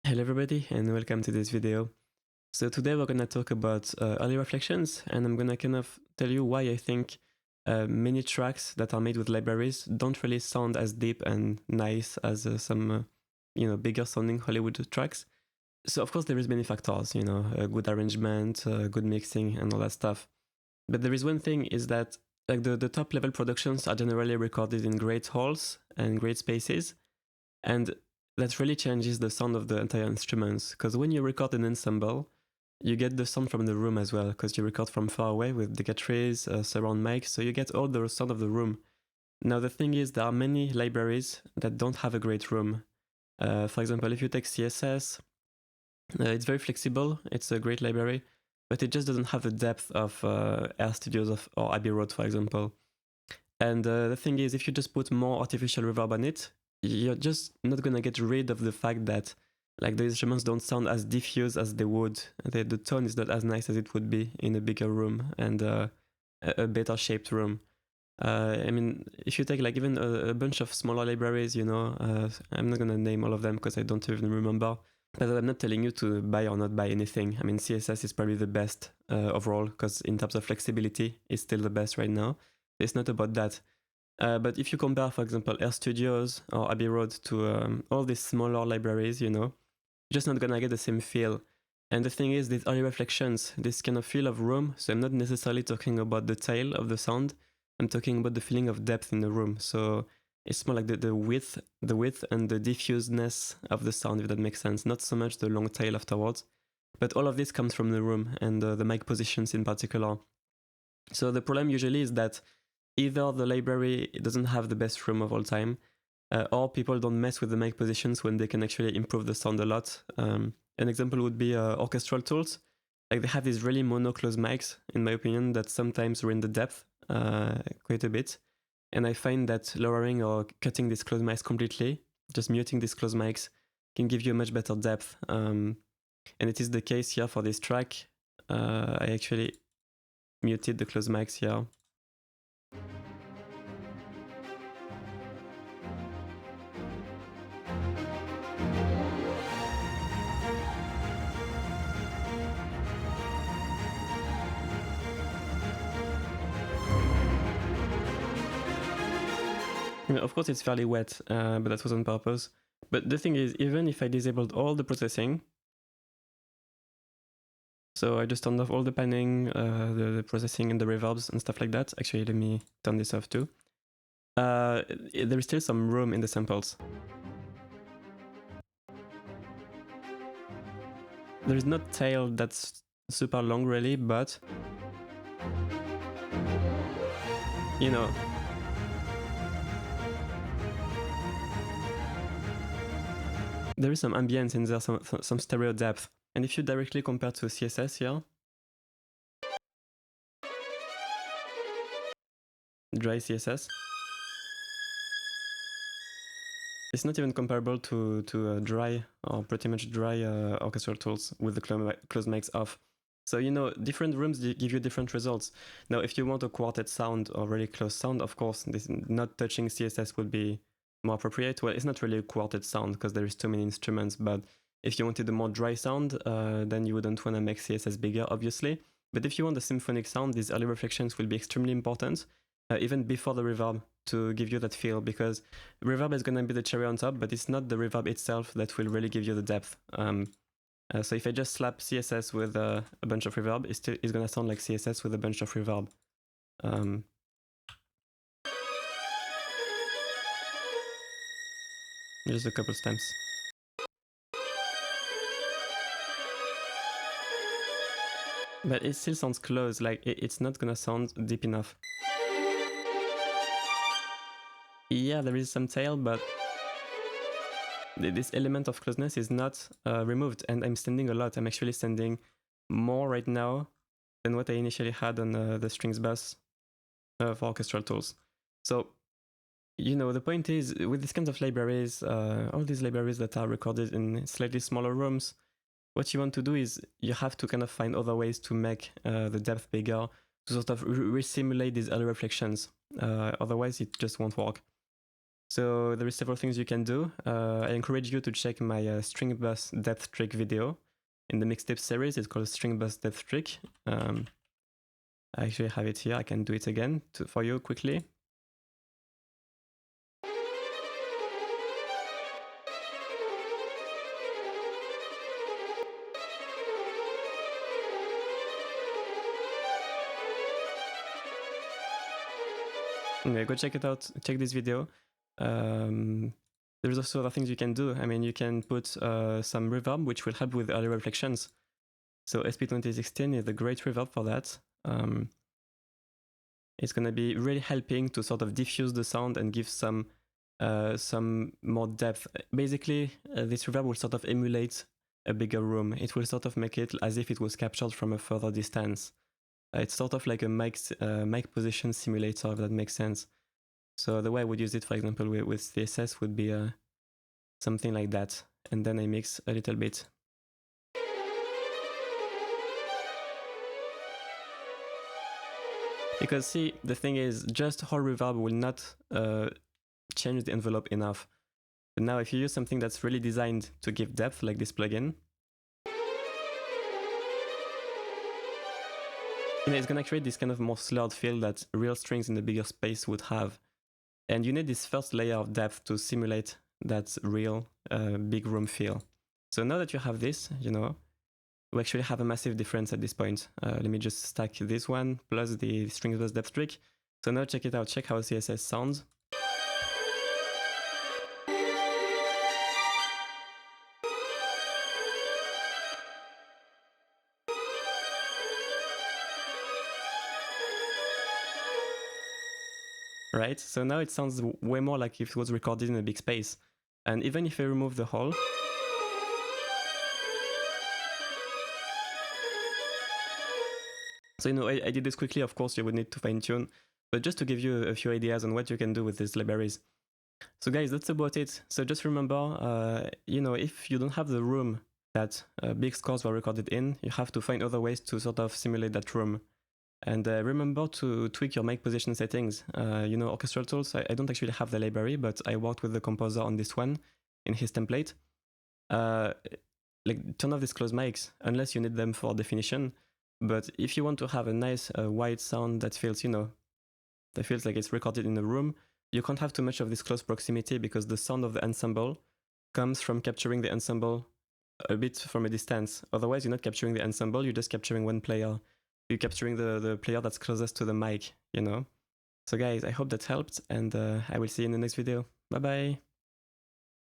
Hello everybody and welcome to this video. So today we're gonna talk about early reflections, and I'm gonna kind of tell you why I think many tracks that are made with libraries don't really sound as deep and nice as some bigger sounding Hollywood tracks. So of course there is many factors, good arrangement, good mixing and all that stuff. But there is one thing is that like the top level productions are generally recorded in great halls and great spaces, and that really changes the sound of the entire instruments, because when you record an ensemble, you get the sound from the room as well, because you record from far away with decatris, surround mics, so you get all the sound of the room. Now the thing is, there are many libraries that don't have a great room. For example, if you take CSS, it's very flexible, it's a great library, but it just doesn't have the depth of Air Studios or Abbey Road, for example. And the thing is, if you just put more artificial reverb on it, you're just not gonna get rid of the fact that like the instruments don't sound as diffuse as they would. The tone is not as nice as it would be in a bigger room and a better shaped room. I mean, if you take like even a bunch of smaller libraries, I'm not gonna name all of them because I don't even remember. But I'm not telling you to buy or not buy anything. I mean, CSS is probably the best overall, because in terms of flexibility, it's still the best right now. It's not about that. But if you compare, for example, Air Studios or Abbey Road to all these smaller libraries, you're just not gonna get the same feel. And the thing is, these early reflections, this kind of feel of room, so I'm not necessarily talking about the tail of the sound, I'm talking about the feeling of depth in the room. So it's more like the width and the diffuseness of the sound, if that makes sense. Not so much the long tail afterwards, but all of this comes from the room and the mic positions in particular. So the problem usually is that either the library doesn't have the best room of all time, or people don't mess with the mic positions when they can actually improve the sound a lot. An example would be orchestral tools. Like they have these really mono close mics, in my opinion, that sometimes ruin the depth quite a bit. And I find that lowering or cutting these close mics completely, just muting these close mics, can give you a much better depth. And it is the case here for this track. I actually muted the close mics here. Of course, it's fairly wet, but that was on purpose. But the thing is, even if I disabled all the processing, so I just turned off all the panning, the processing and the reverbs and stuff like that. Actually, let me turn this off too. There is still some room in the samples. There is not tail that's super long really, but there is some ambience in there, some stereo depth. And if you directly compare to CSS here, dry CSS, it's not even comparable to dry or pretty much dry orchestral tools with the close mics off. So, different rooms give you different results. Now, if you want a quartet sound or really close sound, of course, not touching CSS would be more appropriate. Well, it's not really a quartet sound because there is too many instruments, but if you wanted a more dry sound, then you wouldn't want to make CSS bigger, obviously. But if you want a symphonic sound, these early reflections will be extremely important, even before the reverb, to give you that feel, because reverb is going to be the cherry on top, but it's not the reverb itself that will really give you the depth. So if I just slap CSS with a bunch of reverb, it's going to sound like CSS with a bunch of reverb. Just a couple stems. But it still sounds close, like it's not going to sound deep enough. Yeah, there is some tail, but this element of closeness is not removed, and I'm sending a lot. I'm actually sending more right now than what I initially had on the strings bus for orchestral tools. So, the point is, with these kinds of libraries, all these libraries that are recorded in slightly smaller rooms, what you want to do is you have to kind of find other ways to make the depth bigger, to sort of re-simulate these early reflections. Otherwise, it just won't work. So there is several things you can do. I encourage you to check my string bus depth trick video in the mixtape series. It's called String Bus Depth Trick. I actually have it here. I can do it again for you quickly. Anyway, go check it out. Check this video. There's also other things you can do. I mean, you can put some reverb, which will help with early reflections. So SP2016 is a great reverb for that. It's going to be really helping to sort of diffuse the sound and give some more depth. Basically, this reverb will sort of emulate a bigger room. It will sort of make it as if it was captured from a further distance. It's sort of like a mic position simulator, if that makes sense. So the way I would use it, for example, with CSS would be something like that. And then I mix a little bit. Because see, the thing is, just whole reverb will not change the envelope enough. But now if you use something that's really designed to give depth, like this plugin, it's gonna create this kind of more slurred feel that real strings in the bigger space would have. And you need this first layer of depth to simulate that real big room feel. So now that you have this, you know, we actually have a massive difference at this point. Let me just stack this one plus the string bus depth trick. So now check it out, check how CSS sounds. Right, so now it sounds way more like if it was recorded in a big space. And even if I remove the hole, so, you know, I did this quickly, of course you would need to fine tune, but just to give you a few ideas on what you can do with these libraries. So guys, that's about it. So just remember, you know, if you don't have the room that big scores were recorded in, you have to find other ways to sort of simulate that room. And remember to tweak your mic position settings. You know, Orchestral tools, I don't actually have the library, but I worked with the composer on this one in his template. Like, turn off these closed mics unless you need them for definition. But if you want to have a nice wide sound that feels, you know, that feels like it's recorded in a room, you can't have too much of this close proximity because the sound of the ensemble comes from capturing the ensemble a bit from a distance. Otherwise, you're not capturing the ensemble, you're just capturing one player. You're capturing the player that's closest to the mic, you know? So guys, I hope that helped, and I will see you in the next video. Bye bye!